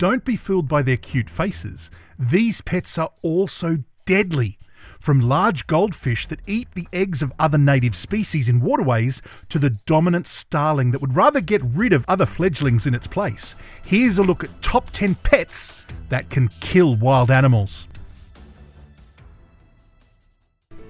don't be fooled by their cute faces. These pets are also deadly. From large goldfish that eat the eggs of other native species in waterways to the dominant starling that would rather get rid of other fledglings in its place. Here's a look at top 10 pets that can kill wild animals.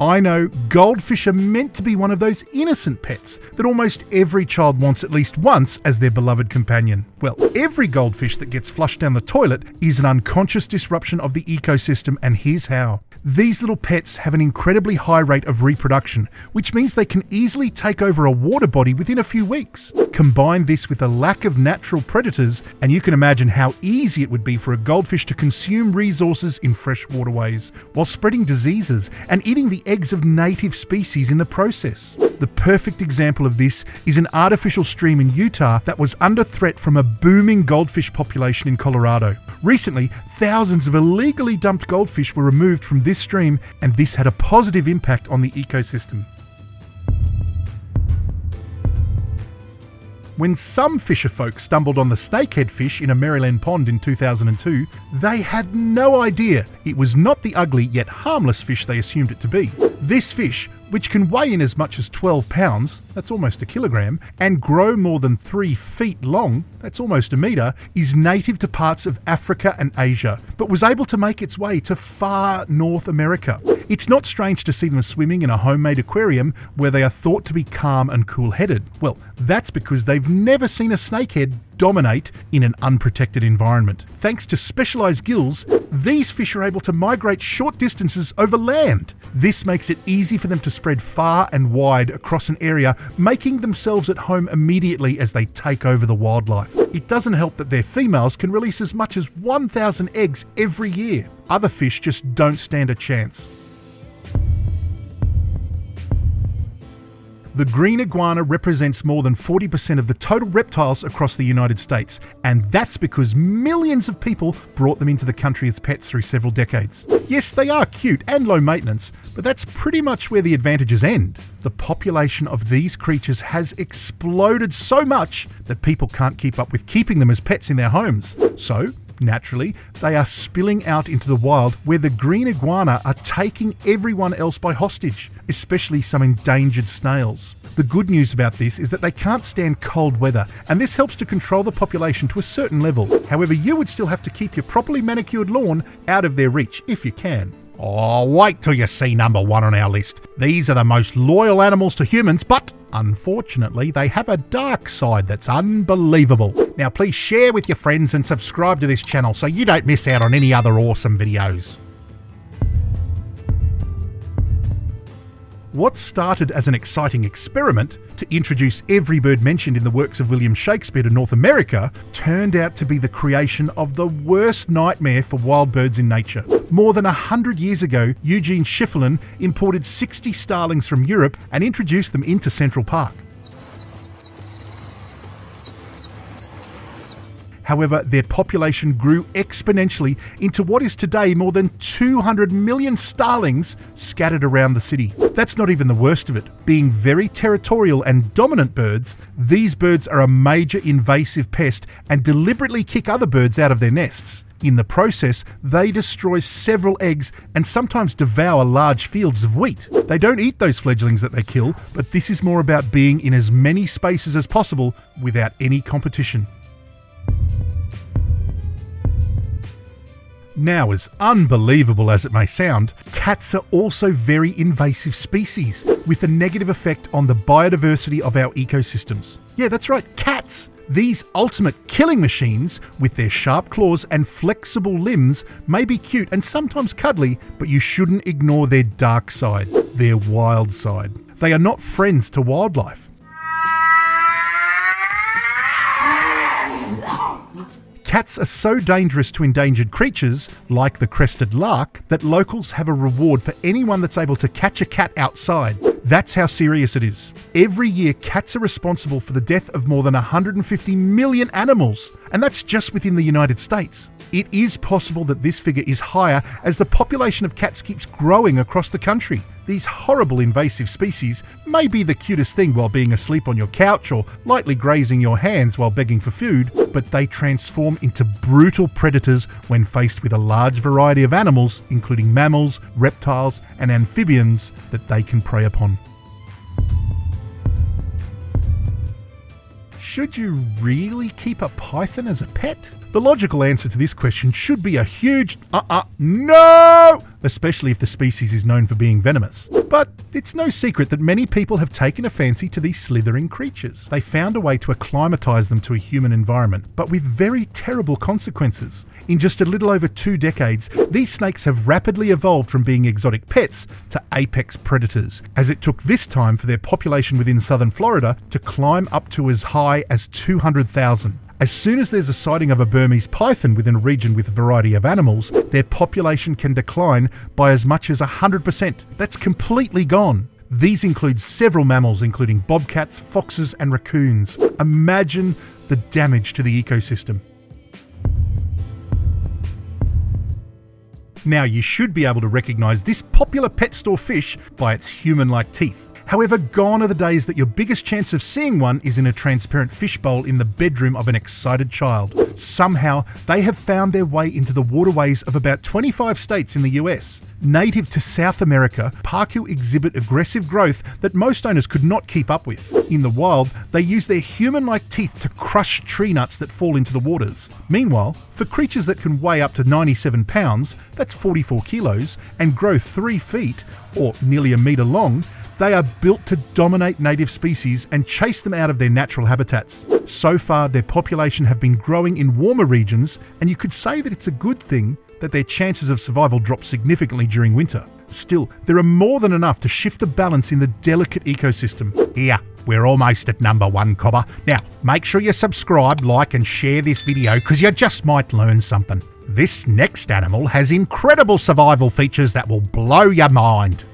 I know goldfish are meant to be one of those innocent pets that almost every child wants at least once as their beloved companion. Well, every goldfish that gets flushed down the toilet is an unconscious disruption of the ecosystem, and here's how. These little pets have an incredibly high rate of reproduction, which means they can easily take over a water body within a few weeks. Combine this with a lack of natural predators, and you can imagine how easy it would be for a goldfish to consume resources in fresh waterways, while spreading diseases and eating the eggs of native species in the process. The perfect example of this is an artificial stream in Utah that was under threat from a booming goldfish population in Colorado. Recently, thousands of illegally dumped goldfish were removed from this stream, and this had a positive impact on the ecosystem. When some fisher folk stumbled on the snakehead fish in a Maryland pond in 2002, they had no idea it was not the ugly yet harmless fish they assumed it to be. This fish, which can weigh in as much as 12 pounds, that's almost a kilogram, and grow more than 3 feet long, that's almost a metre, is native to parts of Africa and Asia, but was able to make its way to far North America. It's not strange to see them swimming in a homemade aquarium where they are thought to be calm and cool-headed. Well, that's because they've never seen a snakehead dominate in an unprotected environment. Thanks to specialised gills, these fish are able to migrate short distances over land. This makes it easy for them to spread far and wide across an area, making themselves at home immediately as they take over the wildlife. It doesn't help that their females can release as much as 1,000 eggs every year. Other fish just don't stand a chance. The green iguana represents more than 40% of the total reptiles across the United States, and that's because millions of people brought them into the country as pets through several decades. Yes, they are cute and low maintenance, but that's pretty much where the advantages end. The population of these creatures has exploded so much that people can't keep up with keeping them as pets in their homes. So, naturally, they are spilling out into the wild where the green iguana are taking everyone else by hostage, especially some endangered snails. The good news about this is that they can't stand cold weather, and this helps to control the population to a certain level. However, you would still have to keep your properly manicured lawn out of their reach if you can. Oh, wait till you see number 1 on our list. These are the most loyal animals to humans, but unfortunately, they have a dark side that's unbelievable. Now, please share with your friends and subscribe to this channel so you don't miss out on any other awesome videos. What started as an exciting experiment to introduce every bird mentioned in the works of William Shakespeare to North America turned out to be the creation of the worst nightmare for wild birds in nature. More than 100 years ago, Eugene Schieffelin imported 60 starlings from Europe and introduced them into Central Park. However, their population grew exponentially into what is today more than 200 million starlings scattered around the city. That's not even the worst of it. Being very territorial and dominant birds, these birds are a major invasive pest and deliberately kick other birds out of their nests. In the process, they destroy several eggs and sometimes devour large fields of wheat. They don't eat those fledglings that they kill, but this is more about being in as many spaces as possible without any competition. Now, as unbelievable as it may sound, cats are also very invasive species, with a negative effect on the biodiversity of our ecosystems. Yeah, that's right, cats! These ultimate killing machines, with their sharp claws and flexible limbs, may be cute and sometimes cuddly, but you shouldn't ignore their dark side, their wild side. They are not friends to wildlife. Cats are so dangerous to endangered creatures, like the crested lark, that locals have a reward for anyone that's able to catch a cat outside. That's how serious it is. Every year, cats are responsible for the death of more than 150 million animals, and that's just within the United States. It is possible that this figure is higher as the population of cats keeps growing across the country. These horrible invasive species may be the cutest thing while being asleep on your couch or lightly grazing your hands while begging for food, but they transform into brutal predators when faced with a large variety of animals, including mammals, reptiles, and amphibians that they can prey upon. Should you really keep a python as a pet? The logical answer to this question should be a huge no! Especially if the species is known for being venomous. But it's no secret that many people have taken a fancy to these slithering creatures. They found a way to acclimatise them to a human environment, but with very terrible consequences. In just a little over 2 decades, these snakes have rapidly evolved from being exotic pets to apex predators, as it took this time for their population within southern Florida to climb up to as high as 200,000. As soon as there's a sighting of a Burmese python within a region with a variety of animals, their population can decline by as much as 100%. That's completely gone. These include several mammals, including bobcats, foxes, and raccoons. Imagine the damage to the ecosystem. Now, you should be able to recognise this popular pet store fish by its human-like teeth. However, gone are the days that your biggest chance of seeing one is in a transparent fishbowl in the bedroom of an excited child. Somehow, they have found their way into the waterways of about 25 states in the US. Native to South America, parkeel exhibit aggressive growth that most owners could not keep up with. In the wild, they use their human-like teeth to crush tree nuts that fall into the waters. Meanwhile, for creatures that can weigh up to 97 pounds, that's 44 kilos, and grow 3 feet, or nearly a metre long, they are built to dominate native species and chase them out of their natural habitats. So far, their population have been growing in warmer regions, and you could say that it's a good thing that their chances of survival drop significantly during winter. Still, there are more than enough to shift the balance in the delicate ecosystem. Here, we're almost at number 1, Cobber. Now, make sure you subscribe, like, and share this video because you just might learn something. This next animal has incredible survival features that will blow your mind.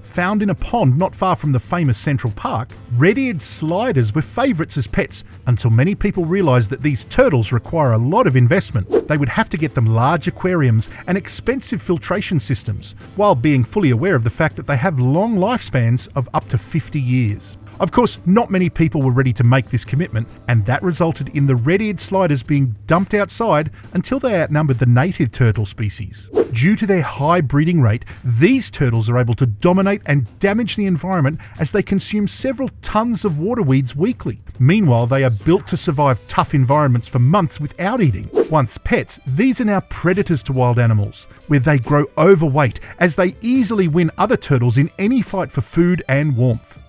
Found in a pond not far from the famous Central Park, red-eared sliders were favourites as pets until many people realised that these turtles require a lot of investment. They would have to get them large aquariums and expensive filtration systems, while being fully aware of the fact that they have long lifespans of up to 50 years. Of course, not many people were ready to make this commitment, and that resulted in the red-eared sliders being dumped outside until they outnumbered the native turtle species. Due to their high breeding rate, these turtles are able to dominate and damage the environment as they consume several tons of water weeds weekly. Meanwhile, they are built to survive tough environments for months without eating. Once pets, these are now predators to wild animals, where they grow overweight as they easily win other turtles in any fight for food and warmth.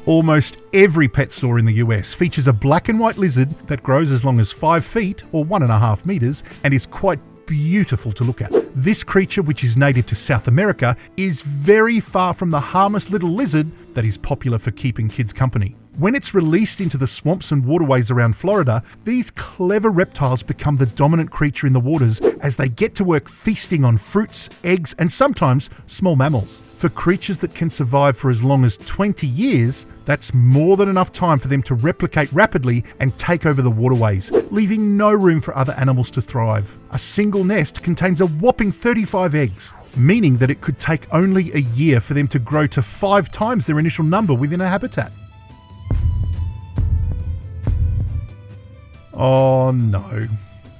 Almost every pet store in the US features a black and white lizard that grows as long as 5 feet or 1.5 meters and is quite beautiful to look at. This creature, which is native to South America, is very far from the harmless little lizard that is popular for keeping kids company. When it's released into the swamps and waterways around Florida, these clever reptiles become the dominant creature in the waters as they get to work feasting on fruits, eggs, and sometimes small mammals. For creatures that can survive for as long as 20 years, that's more than enough time for them to replicate rapidly and take over the waterways, leaving no room for other animals to thrive. A single nest contains a whopping 35 eggs, meaning that it could take only a year for them to grow to 5 times their initial number within a habitat. Oh no.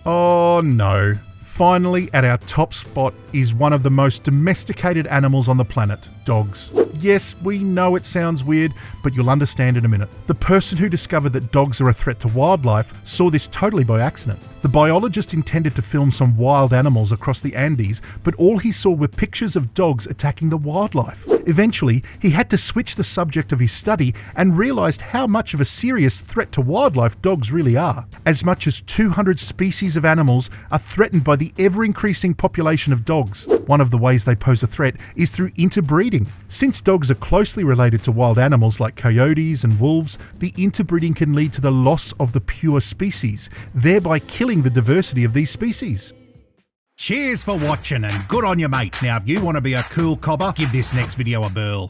Oh no. Finally, at our top spot is one of the most domesticated animals on the planet, dogs. Yes, we know it sounds weird, but you'll understand in a minute. The person who discovered that dogs are a threat to wildlife saw this totally by accident. The biologist intended to film some wild animals across the Andes, but all he saw were pictures of dogs attacking the wildlife. Eventually, he had to switch the subject of his study and realised how much of a serious threat to wildlife dogs really are. As much as 200 species of animals are threatened by the ever-increasing population of dogs. One of the ways they pose a threat is through interbreeding. Since dogs are closely related to wild animals like coyotes and wolves, the interbreeding can lead to the loss of the pure species, thereby killing the diversity of these species. Cheers for watching and good on you, mate. Now, if you want to be a cool cobber, give this next video a burl.